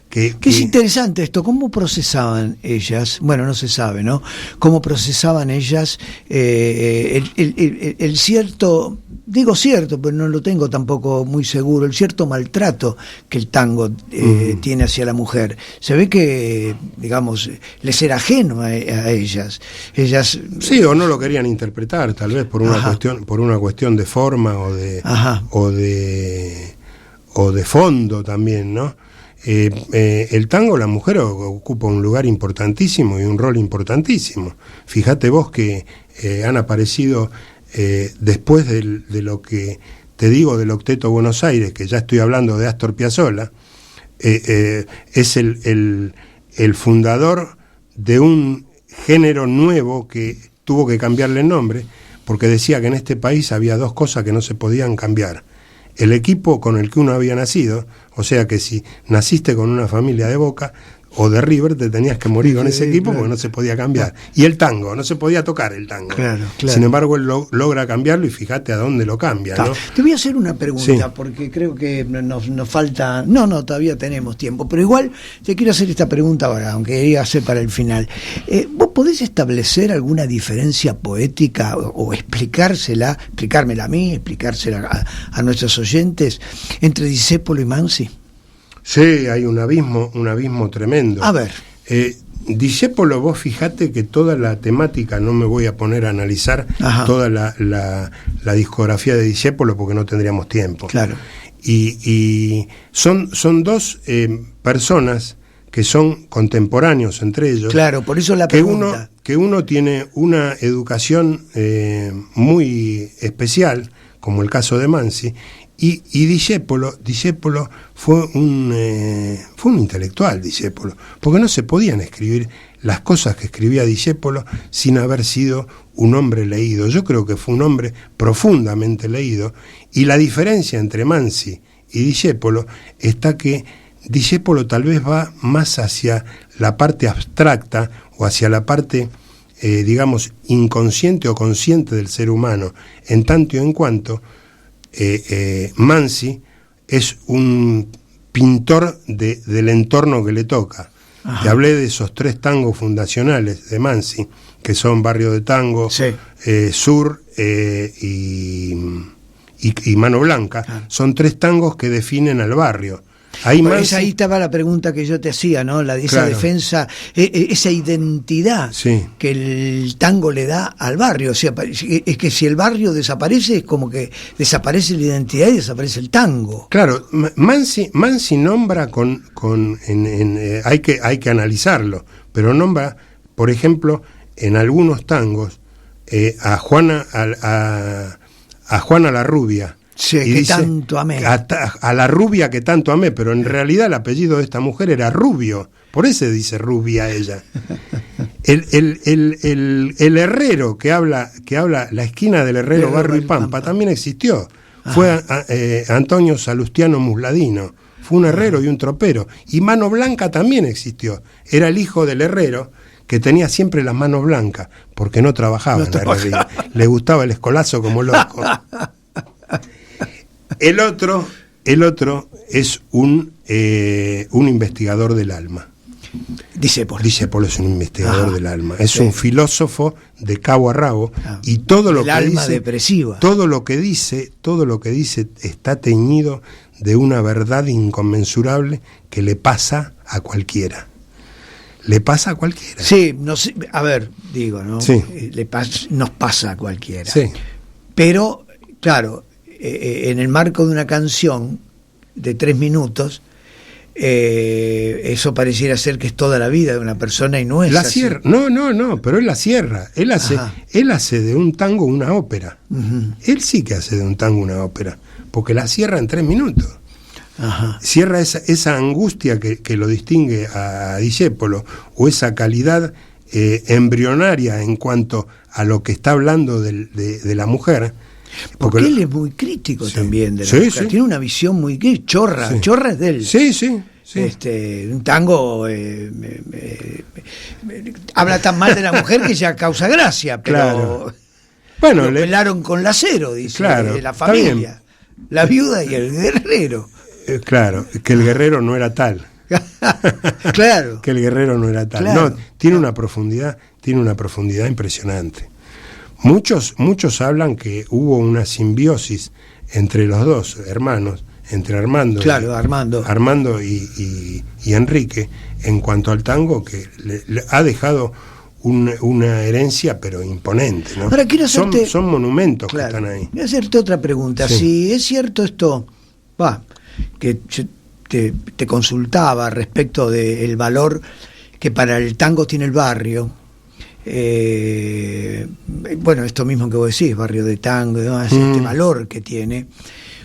Que es interesante esto, ¿cómo procesaban ellas? Bueno, no se sabe, ¿no? ¿Cómo procesaban ellas el cierto, digo cierto, pero no lo tengo tampoco muy seguro, el cierto maltrato que el tango tiene hacia la mujer? Se ve que, digamos, les era ajeno a ellas. Ellas sí, o no lo querían interpretar, tal vez por una cuestión de forma o de fondo también, ¿no? El tango, la mujer ocupa un lugar importantísimo y un rol importantísimo. Fíjate vos que han aparecido después de lo que te digo del Octeto Buenos Aires, que ya estoy hablando de Astor Piazzolla, es el fundador de un género nuevo que tuvo que cambiarle el nombre, porque decía que en este país había 2 cosas que no se podían cambiar: el equipo con el que uno había nacido, o sea que si naciste con una familia de Boca, o de River, te tenías que morir con ese equipo, claro, porque no se podía cambiar. Y el tango, no se podía tocar el tango. Claro. Sin embargo, él logra cambiarlo, y fíjate a dónde lo cambia, ¿no? Te voy a hacer una pregunta, Sí. porque creo que nos falta... No, todavía tenemos tiempo, pero igual te quiero hacer esta pregunta ahora, aunque iba a ser para el final. ¿Vos podés establecer alguna diferencia poética o explicármela a mí, explicársela a nuestros oyentes, entre Discépolo y Mansi? Sí, hay un abismo tremendo. A ver. Discépolo, vos fijate que toda la temática, no me voy a poner a analizar toda la discografía de Discépolo, porque no tendríamos tiempo. Claro. Y son dos personas que son contemporáneos entre ellos. Claro, por eso la pregunta. Que uno tiene una educación muy especial, como el caso de Mansi, y Discépolo fue un intelectual, Discépolo, porque no se podían escribir las cosas que escribía Discépolo sin haber sido un hombre leído. Yo creo que fue un hombre profundamente leído, y la diferencia entre Mansi y Discépolo está que Discépolo tal vez va más hacia la parte abstracta o hacia la parte, digamos, inconsciente o consciente del ser humano, en tanto y en cuanto Mansi es un pintor del entorno que le toca. Te hablé de esos 3 tangos fundacionales de Mansi, que son Barrio de Tango, Sí. Sur y Mano Blanca. Son 3 tangos que definen al barrio. Ahí estaba la pregunta que yo te hacía, ¿no? Esa Claro. defensa, esa identidad Sí. que el tango le da al barrio. O sea, es que si el barrio desaparece, es como que desaparece la identidad y desaparece el tango. Claro, Mansi nombra hay que analizarlo, pero nombra, por ejemplo, en algunos tangos a Juana la Rubia. Sí, y que dice, tanto amé. A la rubia que tanto amé, pero en realidad el apellido de esta mujer era Rubio, por eso dice rubia ella. El herrero que habla la esquina del Herrero, Barrio y Pampa, también existió. Fue Antonio Salustiano Musladino, fue un herrero y un tropero. Y Mano Blanca también existió, era el hijo del herrero, que tenía siempre las manos blancas, porque no trabajaba en la herrería, le gustaba el escolazo como loco. El otro es un investigador del alma. Discépolo es un investigador del alma, es un filósofo de cabo a rabo, y todo lo que alma dice, depresiva. todo lo que dice está teñido de una verdad inconmensurable que le pasa a cualquiera. Le pasa a cualquiera. Sí, no sé, a ver, digo, ¿no? Sí. Nos pasa a cualquiera. Sí. Pero, claro, en el marco de una canción de 3 minutos, eso pareciera ser que es toda la vida de una persona, y no es así. Cierra. No, pero él la cierra. Él hace de un tango una ópera. Uh-huh. Él sí que hace de un tango una ópera, porque la cierra en 3 minutos. Ajá. Cierra esa angustia que lo distingue a Discépolo, o esa calidad embrionaria en cuanto a lo que está hablando de la mujer. Porque él es muy crítico también de la mujer. Sí. Tiene una visión muy crítica. Chorra es de él. Sí. Un tango habla tan mal de la mujer que ya causa gracia, pero claro. Bueno, lo pelaron con Lacero, dice, claro, la familia, la viuda y el guerrero. Claro, que el guerrero no era tal. Claro. Que el guerrero no era tal. Claro. No, tiene una profundidad impresionante. Muchos hablan que hubo una simbiosis entre los dos hermanos, entre Armando, Armando y Enrique, en cuanto al tango, que le ha dejado una herencia pero imponente, ¿no? Ahora quiero hacerte, son monumentos, claro, que están ahí. Voy a hacerte otra pregunta. Sí. Si es cierto esto, que te consultaba respecto del valor que para el tango tiene el barrio. Bueno, esto mismo que vos decís, barrio de tango, ¿no? Este valor que tiene.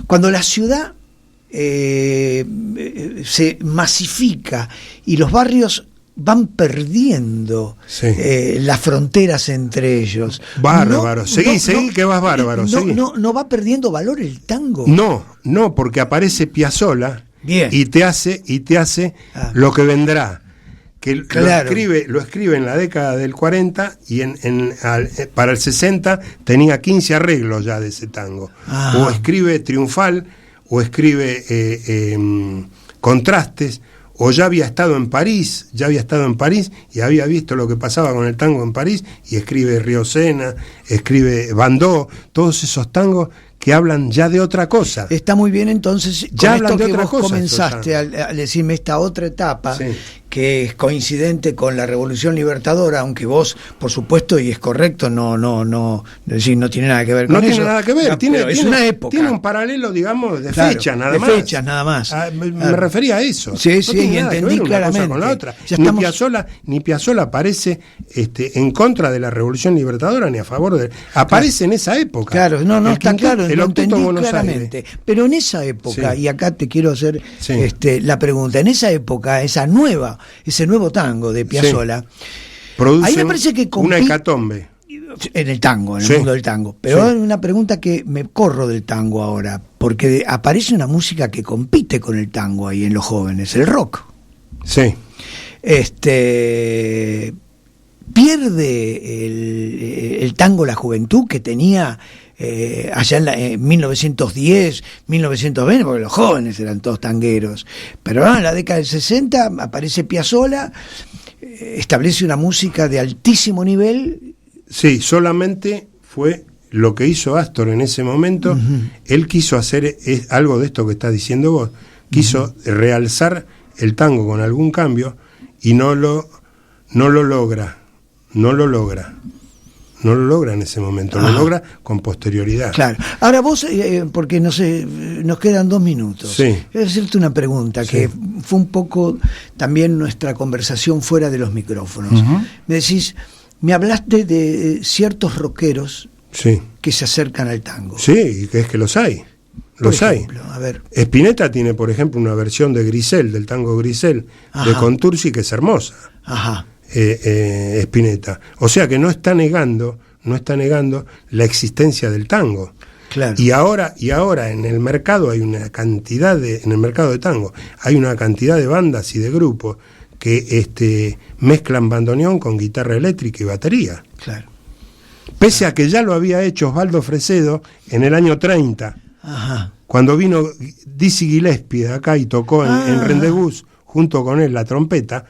Cuando la ciudad se masifica y los barrios van perdiendo las fronteras entre ellos. Bárbaro, seguí, que vas bárbaro. No va perdiendo valor el tango. No, porque aparece Piazzolla. Bien. Y te hace lo que vendrá. que Claro. lo escribe en la década del 40 y para el 60 tenía 15 arreglos ya de ese tango. Ajá. O escribe Triunfal, o escribe Contrastes, o ya había estado en París y había visto lo que pasaba con el tango en París, y escribe Río Sena, escribe Bandó, todos esos tangos que hablan ya de otra cosa. Está muy bien, entonces, Ya con hablan esto de que otra vos cosa, comenzaste al decirme esta otra etapa, Sí. que es coincidente con la Revolución Libertadora, aunque vos, por supuesto, y es correcto, no tiene nada que ver con No eso. tiene nada que ver, Es una época. Tiene un paralelo, digamos, de Claro, fecha nada de más. fechas nada más. Me refería a eso. Sí, sí, tiene y nada que entendí ver una cosa claramente. con la otra. Ya estamos- Ni Piazzolla aparece en contra de la Revolución Libertadora ni a favor de. Aparece en esa época. Claro, no, El está quinteto- claro, el lo octeto entendí Buenos claramente. Aires. Pero en esa época, Sí. y acá te quiero hacer Sí. la pregunta, en esa época, ese nuevo tango de Piazzolla, Producen ahí me parece que una hecatombe. en el tango, en el Sí. mundo del tango. Pero Sí. hay una pregunta que me corro del tango ahora, porque aparece una música que compite con el tango ahí en los jóvenes, el rock. Sí. Pierde el tango la juventud que tenía allá en 1910, 1920, porque los jóvenes eran todos tangueros. Pero ahora en la década del 60 aparece Piazzolla, establece una música de altísimo nivel. Sí, solamente fue lo que hizo Astor en ese momento. Él quiso hacer algo de esto que estás diciendo vos. Quiso realzar el tango con algún cambio y no lo logra. No lo logra en ese momento, lo logra con posterioridad. Claro. Ahora vos, porque no sé, nos quedan 2 minutos. Sí. Quiero hacerte una pregunta que fue un poco también nuestra conversación fuera de los micrófonos. Me decís, me hablaste de ciertos rockeros Sí, que se acercan al tango. sí, y que es que los hay. Por Los hay. ejemplo, a ver. Spinetta tiene, por ejemplo, una versión de Grisel, del tango Grisel, de Ajá. Contursi, que es hermosa. Ajá. Spinetta. O sea que no está negando la existencia del tango. Claro. Y ahora en el mercado hay una cantidad en el mercado de tango hay una cantidad de bandas y de grupos que mezclan bandoneón con guitarra eléctrica y batería. Claro. Pese a que ya lo había hecho Osvaldo Fresedo en el año 30, Ajá. cuando vino Dizzy Gillespie de acá y tocó en Rendezvous junto con él la trompeta,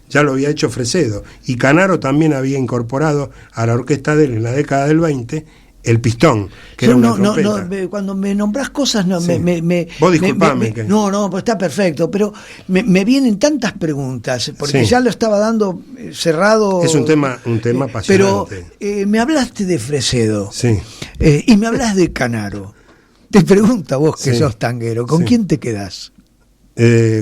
ya lo había hecho Fresedo. Y Canaro también había incorporado a la orquesta de él en la década del 20 el pistón, que era una trompeta. Cuando me nombrás cosas, no, Sí. me Vos disculpame que- No, pues está perfecto, pero me vienen tantas preguntas, porque Sí. ya lo estaba dando cerrado. Es un tema Pero apasionante. me hablaste de Fresedo, Sí. y me hablas de Canaro. Te pregunto a vos que Sí. sos tanguero, ¿con Sí. quién te quedás?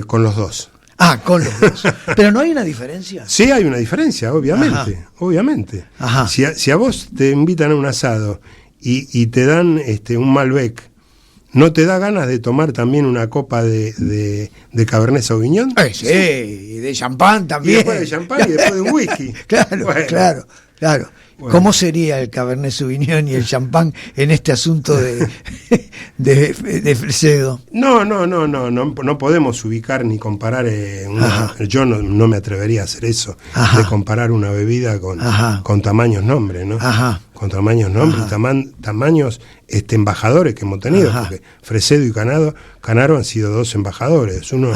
Con los dos. Ah, con los dos. Pero no hay una diferencia. Sí, hay una diferencia, obviamente. Ajá. Obviamente. Ajá. Si a vos te invitan a un asado y te dan un Malbec, ¿no te da ganas de tomar también una copa de Cabernet Sauvignon? Sí, y de champán Y también. después de champán y después de un whisky. Claro, Bueno. claro. Bueno. ¿Cómo sería el Cabernet Sauvignon y el champán en este asunto de Fresedo? No podemos ubicar ni comparar yo no me atrevería a hacer eso, Ajá. de comparar una bebida Ajá. con tamaños nombres, ¿no? Ajá. Con tamaños nombres, Ajá. tamaños embajadores que hemos tenido, Ajá. porque Fresedo y Canaro han sido 2 embajadores, uno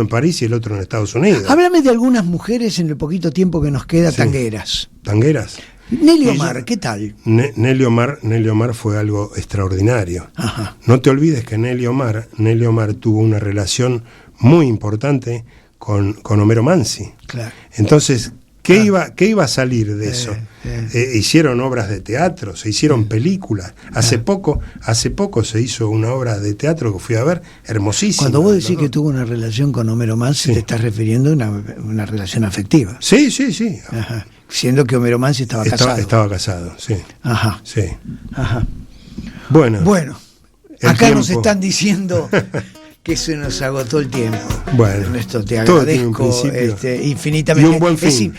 en París y el otro en Estados Unidos. Háblame de algunas mujeres en el poquito tiempo que nos queda, Sí. tangueras. Tangueras. Nelly Y Omar, yo- ¿qué tal? Nelly Omar fue algo extraordinario. Ajá. No te olvides que Nelly Omar tuvo una relación muy importante con Homero Mansi. Claro. Entonces, ¿qué iba a salir de eso? Hicieron obras de teatro, se hicieron películas. Hace poco se hizo una obra de teatro que fui a ver, hermosísima. Cuando vos decís ¿no? que tuvo una relación con Homero Mansi, Sí. te estás refiriendo a una relación afectiva. Sí. Ajá. Siendo que Homero Mansi estaba casado. Estaba casado, sí. Ajá. Sí. Ajá. Bueno. Bueno, El acá nos tiempo. están diciendo que se nos agotó el tiempo. Bueno, Ernesto, te todo tiene un agradezco principio infinitamente. y un buen fin.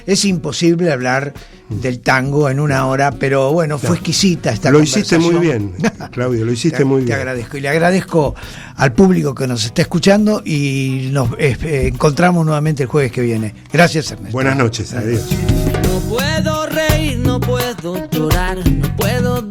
Es imposible hablar del tango en una hora, pero bueno, fue exquisita esta Lo conversación. hiciste muy bien, Claudio, lo hiciste muy bien. Te agradezco. Y le agradezco al público que nos está escuchando y nos encontramos nuevamente el jueves que viene. Gracias, Ernesto. Buenas noches, adiós. No puedo reír, no puedo llorar, no puedo